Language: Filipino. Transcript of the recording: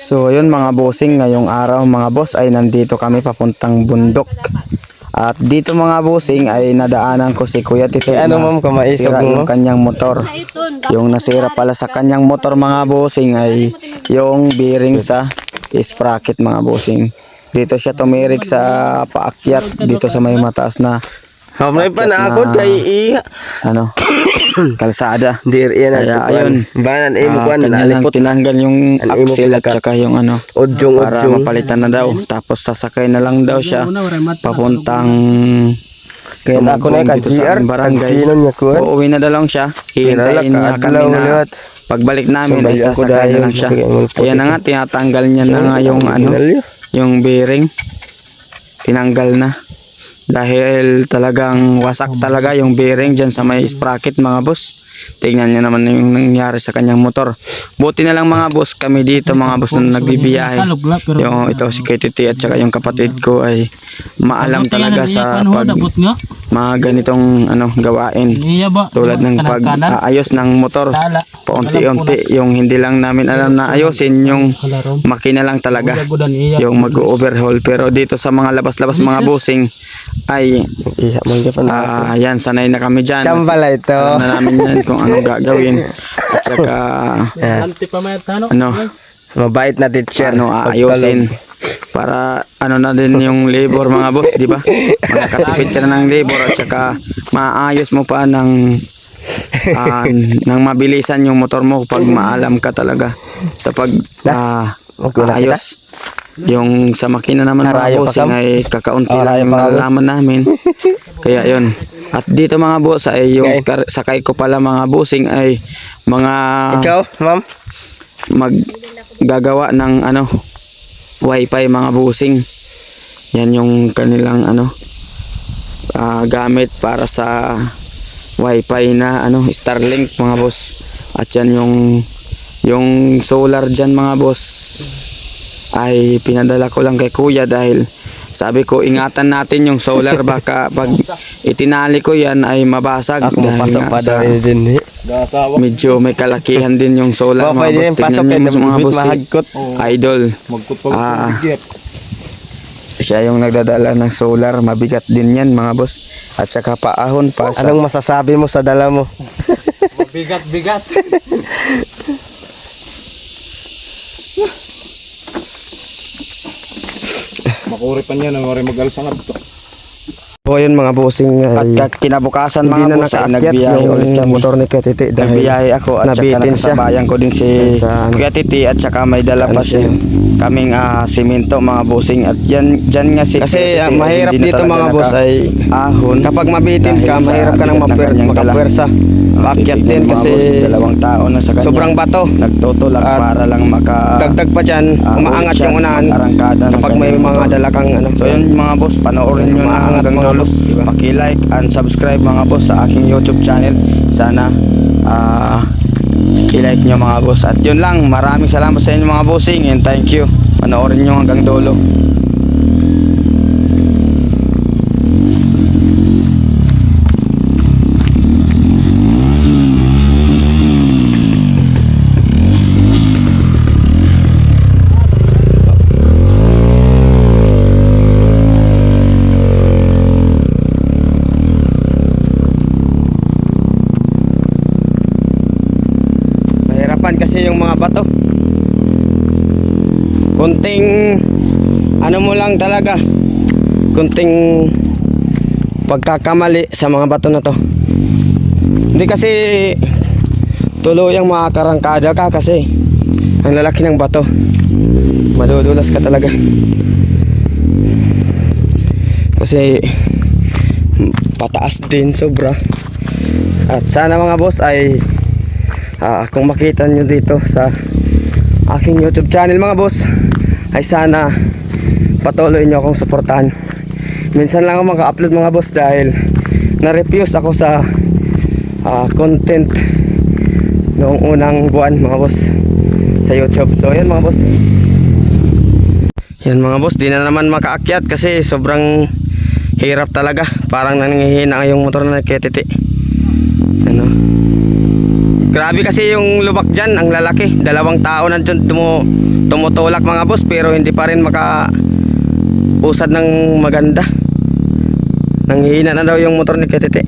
So ayun mga bossing, ngayong araw mga boss ay nandito kami papuntang bundok. At dito mga bossing ay nadaanan ko si Kuya Tito na sira yung kanyang motor. Yung nasira pala sa kanyang motor mga bossing ay yung bearing sa sprocket mga bossing. Dito siya tumirik sa paakyat dito sa may mataas na Hamay pa na ako kay ano kalsada. Dir yan Kaya ayun, banan ay mo kanya lang tinanggal yung axle at saka yung ano para mapalitan na daw. Tapos sasakay na lang daw siya papuntang kaya ako na dito sa aming barangay. Uuwi na daw lang siya. Hihintayin niya kami na pagbalik namin ay sasakay na lang siya. Ayan na nga, tinatanggal niya na nga yung ano, yung bearing. Tinanggal na. Dahil talagang wasak talaga yung bearing dyan sa may sprocket mga boss. Tingnan nyo naman yung nangyari sa kanyang motor. Buti na lang mga boss, kami dito mga boss na nagbibiyahe. Yung ito si KTT at saka yung kapatid ko ay maalam talaga sa pag mga ganitong ano gawain. Tulad ng pag-aayos ng motor. Paunti-unti yung hindi lang namin alam na ayusin, yung makina lang talaga yung mag-overhaul. Pero dito sa mga labas-labas mga bossing ay yan, sanay na kami dyan. Chambala ito. Alam na namin yan kung anong gagawin. At saka ano, mabait na teacher. Ano aayusin para ano na din yung labor mga boss, di ba? Makakatipid ka na ng labor at saka maayos mo pa ng mabilisan yung motor mo pag maalam ka talaga sa pag ayos. Yung sa makina naman mga bossing ay kakaunti lang yung nalalaman namin. Kaya yun. At dito mga boss ay yung sakay ko pala mga bossing ay mga ikaw ma'am maggagawa ng ano wifi mga bossing. Yan yung kanilang ano gamit para sa wifi na ano Starlink mga boss. At yan yung solar dyan mga boss ay pinadala ko lang kay kuya dahil sabi ko ingatan natin yung solar, baka pag itinali ko yan ay mabasag dahil nga sa medyo may kalakihan din yung solar mga boss. Tignan nyo mga boss idol siya yung nagdadala ng solar, mabigat din yan mga boss at saka paahon pa sa... Anong masasabi mo sa dala mo? Mabigat-bigat. Makuri pa niya, nangori mag-alsangat to. So yun mga bossing ay at kinabukasan mga boss ay nagbiyahe ulit kami. Motor ni Kuya Titi dahil nagbiyahe ako at saka nakasabayan ko din si Kuya Titi at saka may dala pa siya kaming simento mga bossing. At dyan nga si kasi mahirap dito mga boss ay ahon. Kapag mabitin ka mahirap ka nang makapwersa. Paakyat din kasi dalawang tao na sa kanya. Sobrang bato. Nagtutulak para lang dagdag pa dyan. Umaangat yung unahan kapag may mga dala kang ano. So yun mga boss, panoorin nyo na hanggang dulo. Paki-like and subscribe mga boss sa aking YouTube channel. Sana i-like nyo mga boss. At yun lang, maraming salamat sa inyo mga bossing and thank you. Panoorin nyo hanggang dulo. Kasi yung mga bato kunting ano mo lang talaga, kunting pagkakamali sa mga bato na to, hindi kasi tuluyang makakarangkada ka kasi ang lalaki ng bato, madudulas ka talaga kasi pataas din sobra. At sana mga boss ay kung makita nyo dito sa aking YouTube channel mga boss ay sana patuloy nyo akong suportahan. Minsan lang ako maka-upload mga boss dahil na-refuse ako sa content noong unang buwan mga boss sa YouTube. So yan mga boss, yan mga boss, di na naman makaakyat kasi sobrang hirap talaga, parang nanghihina yung motor na KTT ano. Grabe kasi yung lubak dyan, ang lalaki. 2 tao na dyan tumutulak mga boss, pero hindi pa rin usad ng maganda. Nanghihina na daw yung motor ni Ketete.